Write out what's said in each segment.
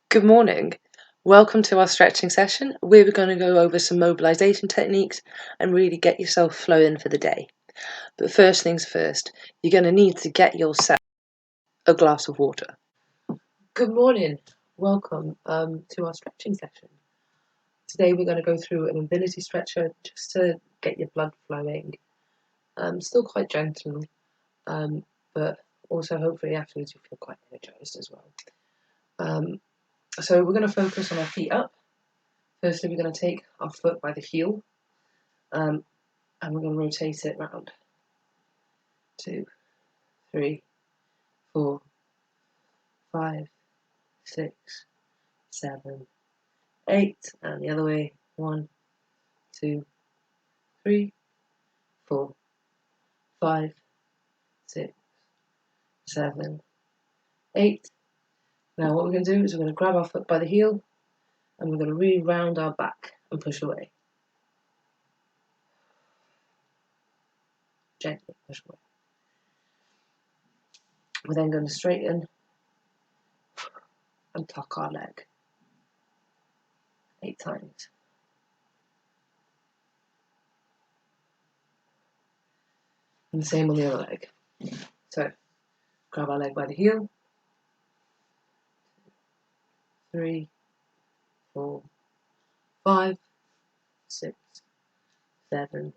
Good morning. Welcome to our stretching session. We're going to go over some mobilization techniques and really get yourself flowing for the day. But first things first, you're going to need to get yourself a glass of water. Good morning. Welcome to our stretching session. Today we're going to go through a mobility stretcher just to get your blood flowing. Still quite gentle, but also hopefully afterwards you feel quite energized as well. So we're going to focus on our feet up. Firstly, we're going to take our foot by the heel, and we're going to rotate it round. 2, 3, 4, 5, 6, 7, 8, and the other way. 1, 2, 3, 4, 5, 6, 7, 8. Now what we're going to do is we're going to grab our foot by the heel, and we're going to really round our back and push away. Gently push away. We're then going to straighten and tuck our leg 8 times. And the same on the other leg. So grab our leg by the heel. 3, 4, 5, 6, 7,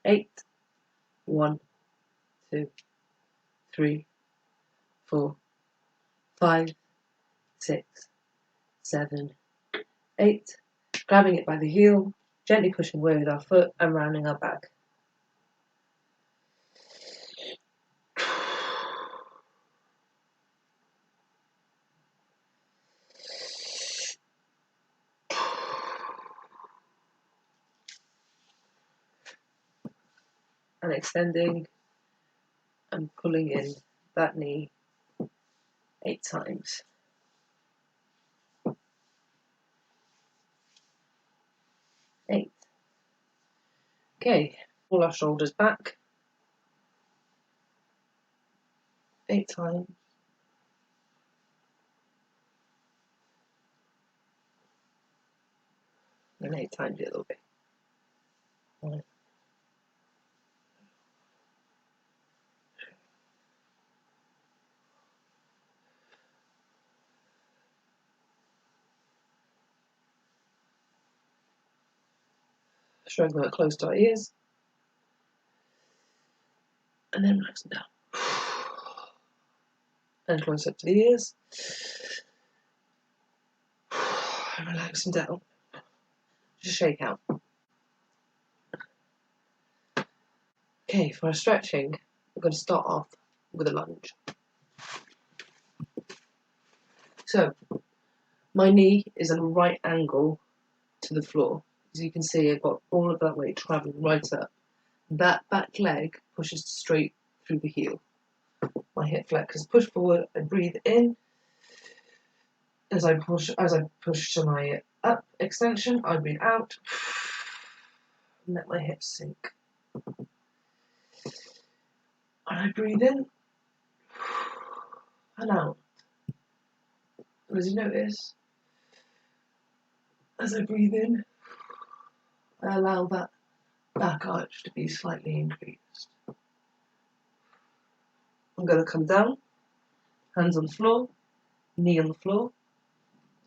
8. 1, 2, 3, 4, 5, 6, 7, 8. Grabbing it by the heel, gently pushing away with our foot and rounding our back. And extending and pulling in that knee 8 times. Eight. Okay, pull our shoulders back 8 times. And 8 times the other way. 1, shrug them close to our ears. And then relax them down. And close up to the ears. And relax them down. Just shake out. Okay, for our stretching, we're going to start off with a lunge. So, my knee is at a right angle to the floor. As you can see, I've got all of that weight travelling right up. That back leg pushes straight through the heel. My hip flexors push forward, I breathe in. As I push to my up extension, I breathe out. And let my hips sink. And I breathe in and out. And as you notice, as I breathe in, I allow that back arch to be slightly increased. I'm going to come down, hands on the floor, knee on the floor.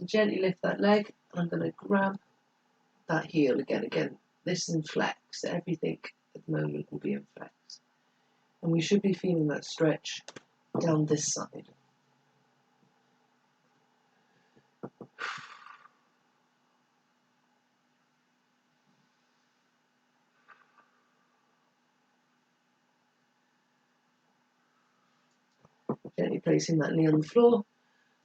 Gently lift that leg, and I'm going to grab that heel again. Again, this is in flex. Everything at the moment will be in flex. And we should be feeling that stretch down this side. Gently placing that knee on the floor.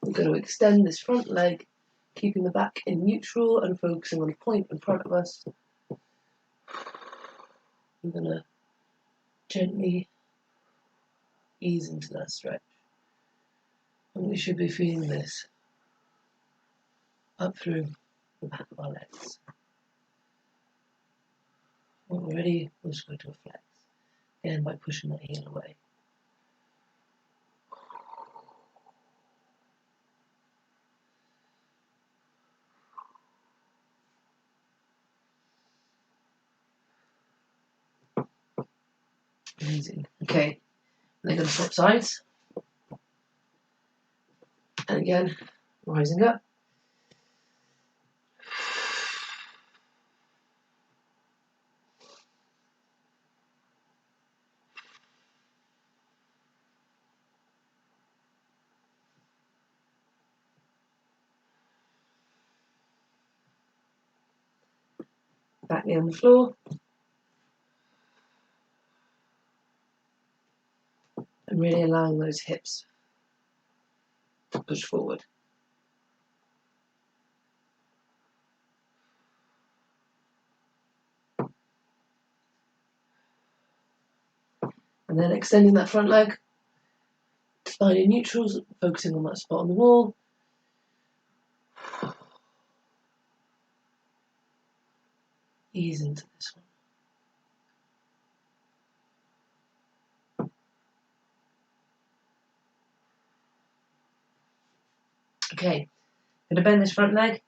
We're going to extend this front leg, keeping the back in neutral and focusing on a point in front of us. I'm going to gently ease into that stretch. And we should be feeling this up through the back of our legs. When we're ready, we'll just go to a flex. Again, by pushing that heel away. Amazing. Okay, they're going to swap sides. And again, rising up. Back knee on the floor. And really allowing those hips to push forward. And then extending that front leg, spine in neutrals, focusing on that spot on the wall. Ease into this one. Okay, going to bend this front leg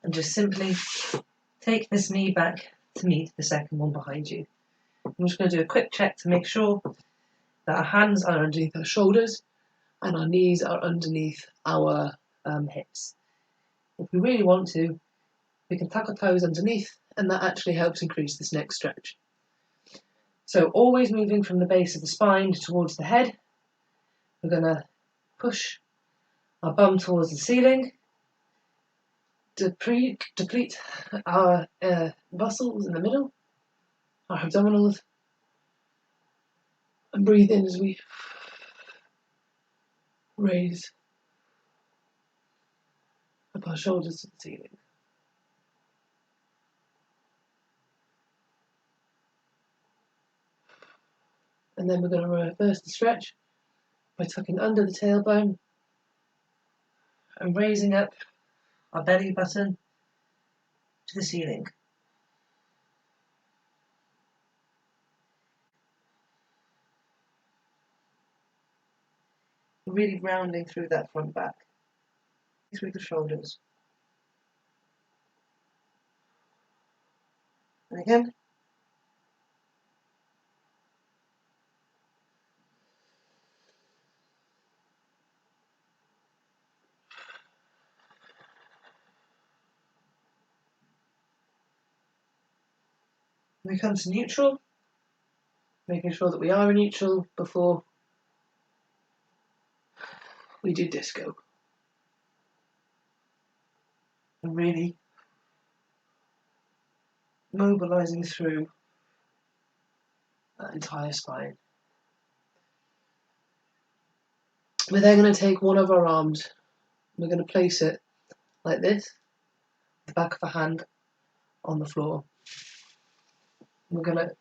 and just simply take this knee back to meet the second one behind you. I'm just going to do a quick check to make sure that our hands are underneath our shoulders and our knees are underneath our hips. If we really want to, we can tuck our toes underneath, and that actually helps increase this neck stretch. So always moving from the base of the spine towards the head. We're going to push our bum towards the ceiling, deplete our muscles in the middle, our abdominals, and breathe in as we raise up our shoulders to the ceiling. And then we're going to reverse the stretch by tucking under the tailbone and raising up our belly button to the ceiling. Really rounding through that front back, through the shoulders. And again. We come to neutral, making sure that we are in neutral before we do disco. And really mobilizing through that entire spine. We're then going to take one of our arms, we're going to place it like this, the back of the hand on the floor. We're going to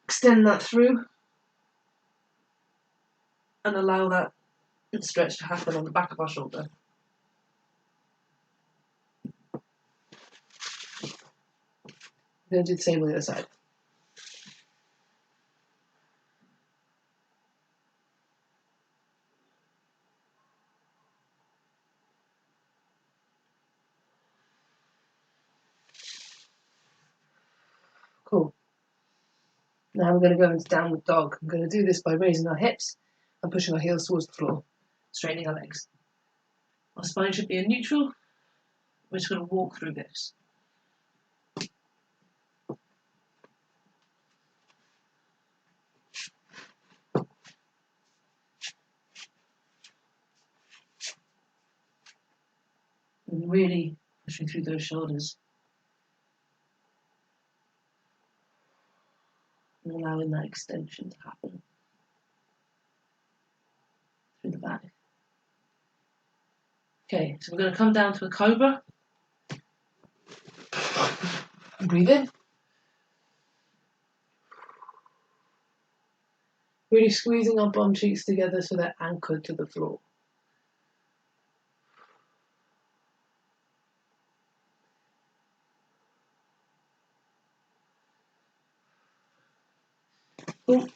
extend that through and allow that stretch to happen on the back of our shoulder. We're going to do the same on the other side. Cool. Now we're going to go into downward dog. I'm going to do this by raising our hips and pushing our heels towards the floor, straightening our legs. Our spine should be in neutral. We're just going to walk through this. And really pushing through those shoulders. And allowing that extension to happen through the back. Okay, so we're going to come down to a cobra. And breathe in. Really squeezing our bum cheeks together so they're anchored to the floor. Cool.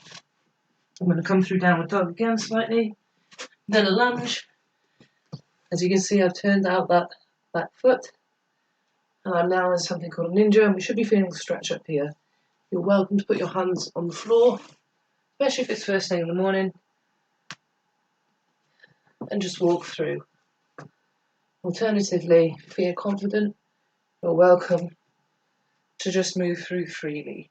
I'm going to come through downward dog again slightly. Then a lunge. As you can see, I've turned out that foot. And I'm now in something called a ninja, and we should be feeling the stretch up here You're welcome to put your hands on the floor, especially if it's first thing in the morning, and just walk through. Alternatively, if you're confident, you're welcome to just move through freely.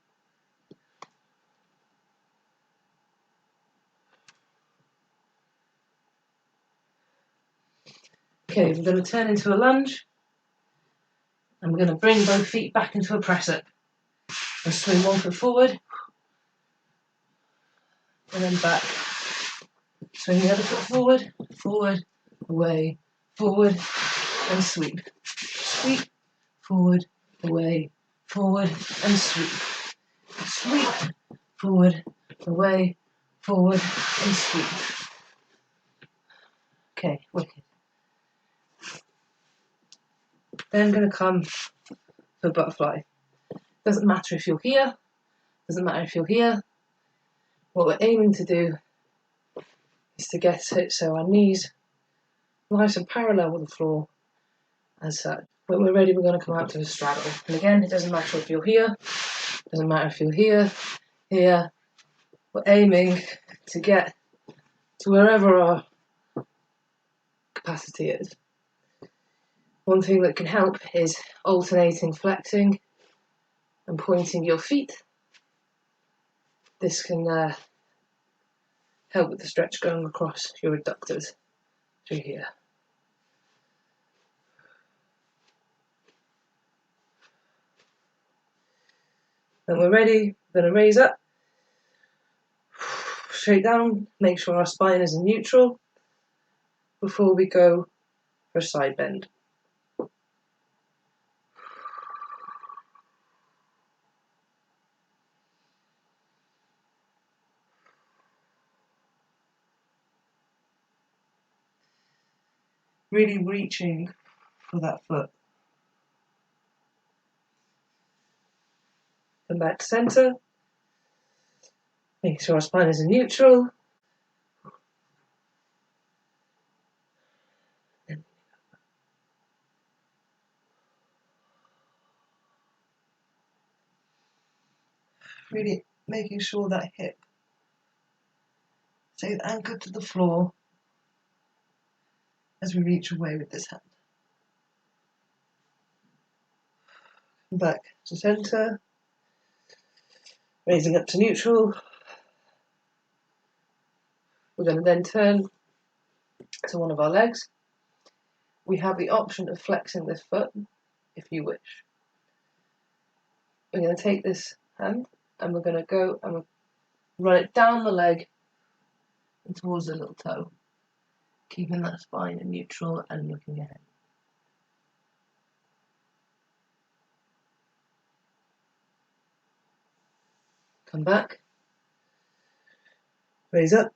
Okay, we're going to turn into a lunge, and we're going to bring both feet back into a press-up. And swing one foot forward, and then back. Swing the other foot forward, forward, away, forward, and sweep. Sweep, forward, away, forward, and sweep. Sweep, forward, away, forward, and sweep. Okay, wicked. Then I'm going to come for butterfly. Doesn't matter if you're here, doesn't matter if you're here. What we're aiming to do is to get it so our knees nice and parallel with the floor as such. When we're ready, we're going to come out to a straddle. And again, it doesn't matter if you're here, doesn't matter if you're here, here. We're aiming to get to wherever our capacity is. One thing that can help is alternating flexing and pointing your feet. This can help with the stretch going across your adductors through here. When we're ready, we're going to raise up, straight down, make sure our spine is in neutral before we go for a side bend. Really reaching for that foot. Come back to centre. Make sure our spine is in neutral. Really making sure that hip stays anchored to the floor as we reach away with this hand. Back to centre. Raising up to neutral. We're going to then turn to one of our legs. We have the option of flexing this foot if you wish. We're going to take this hand and we're going to go and run it down the leg and towards the little toe, keeping that spine in neutral and looking ahead. Come back, raise up,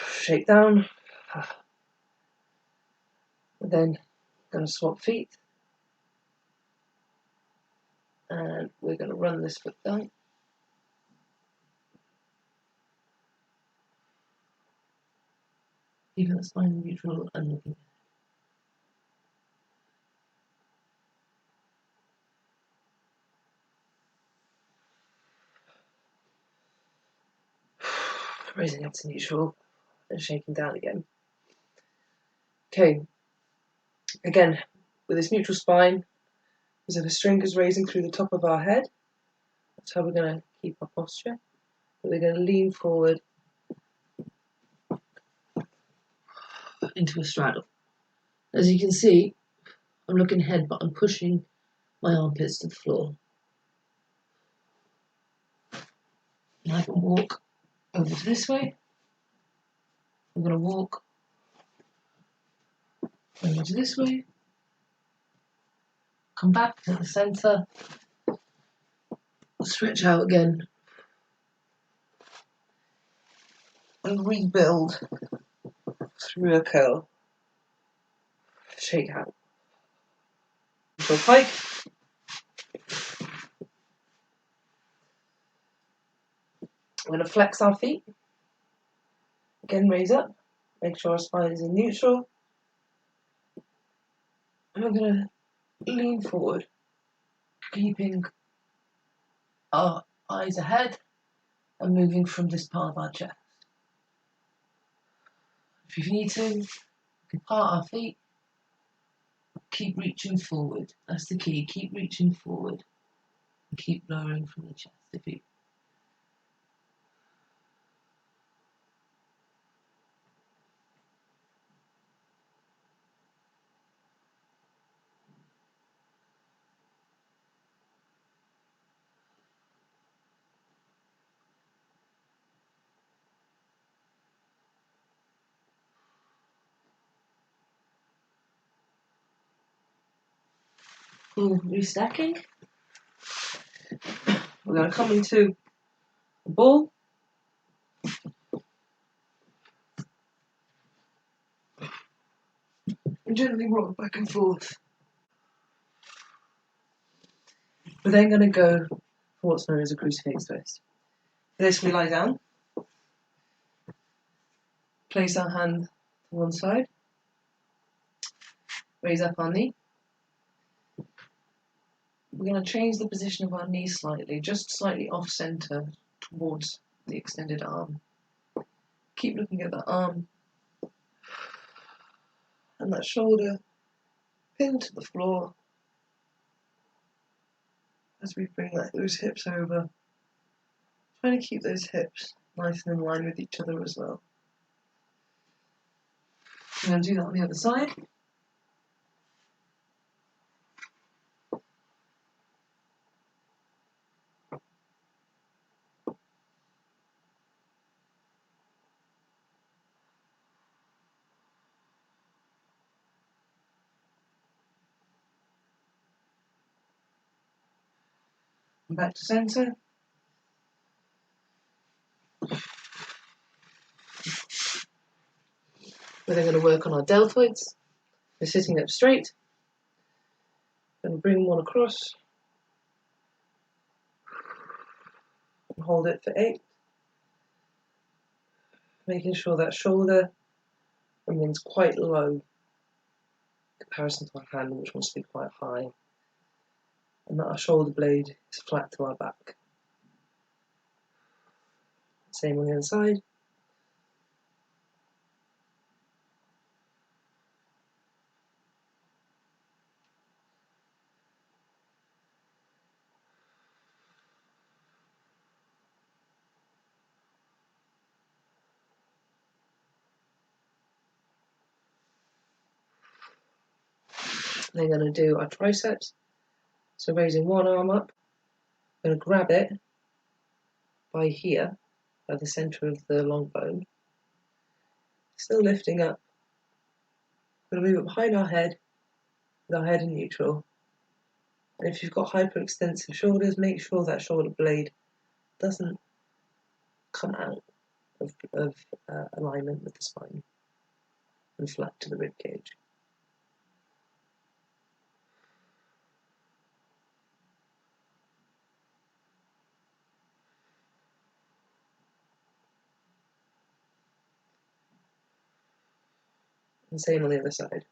shake down. We're then going to swap feet and we're going to run this foot down. Keeping the spine neutral and looking ahead. Raising up to neutral and shaking down again. Okay, again, with this neutral spine, as if a string is raising through the top of our head. That's how we're going to keep our posture. We're going to lean forward into a straddle. As you can see, I'm looking ahead, but I'm pushing my armpits to the floor. And I can walk over to this way. I'm going to walk over to this way. Come back to the centre. Stretch out again. And rebuild through a curl. Shake out. Into a pike. We're going to flex our feet. Again, raise up. Make sure our spine is in neutral. And we're going to lean forward, keeping our eyes ahead and moving from this part of our chest. If you need to, we can part our feet, keep reaching forward. That's the key, keep reaching forward and keep lowering from the chest. If you restacking, we're going to come into a ball. And gently rock back and forth. We're then going to go for what's known as a crucifix twist. For this, we lie down, place our hand to one side, raise up our knee. We're going to change the position of our knee slightly, just slightly off center towards the extended arm. Keep looking at the arm and that shoulder pinned to the floor as we bring those hips over. Trying to keep those hips nice and in line with each other as well. I'm going to do that on the other side. And back to center. We're then going to work on our deltoids. We're sitting up straight. And bring one across. And hold it for 8. Making sure that shoulder remains quite low in comparison to our hand, which wants to be quite high. And that our shoulder blade is flat to our back. Same on the other side. Then we're going to do our triceps. So raising one arm up, I'm going to grab it by here, by the centre of the long bone. Still lifting up. We're going to move it behind our head, with our head in neutral. And if you've got hyperextensive shoulders, make sure that shoulder blade doesn't come out of alignment with the spine and flat to the rib cage. And same on the other side.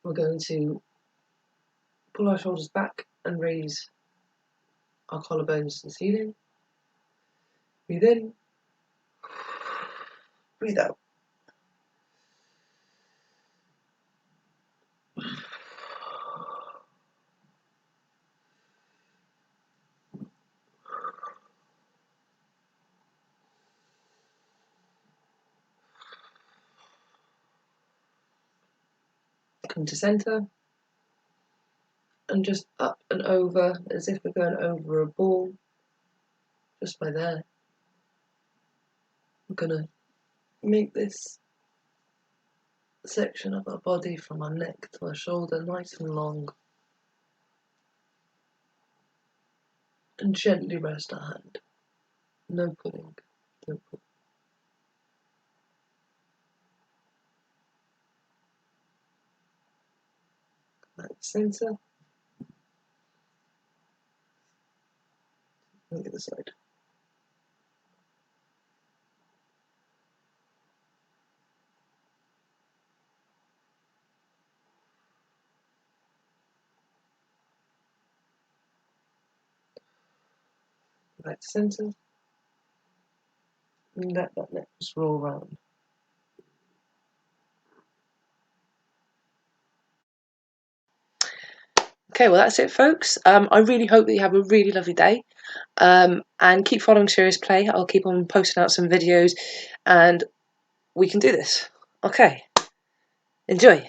We're going to pull our shoulders back and raise our collarbones to the ceiling. Breathe in, breathe out. Come to center and just up and over as if we're going over a ball, just by there. We're going to make this section of our body from our neck to our shoulder nice and long, and gently rest our hand. No pulling, don't pull. Right centre. On the other side. Right centre. And let that neck just roll round. Okay, well that's it, folks. I really hope that you have a really lovely day. And keep following Serious Play. I'll keep on posting out some videos, and we can do this. Okay, enjoy.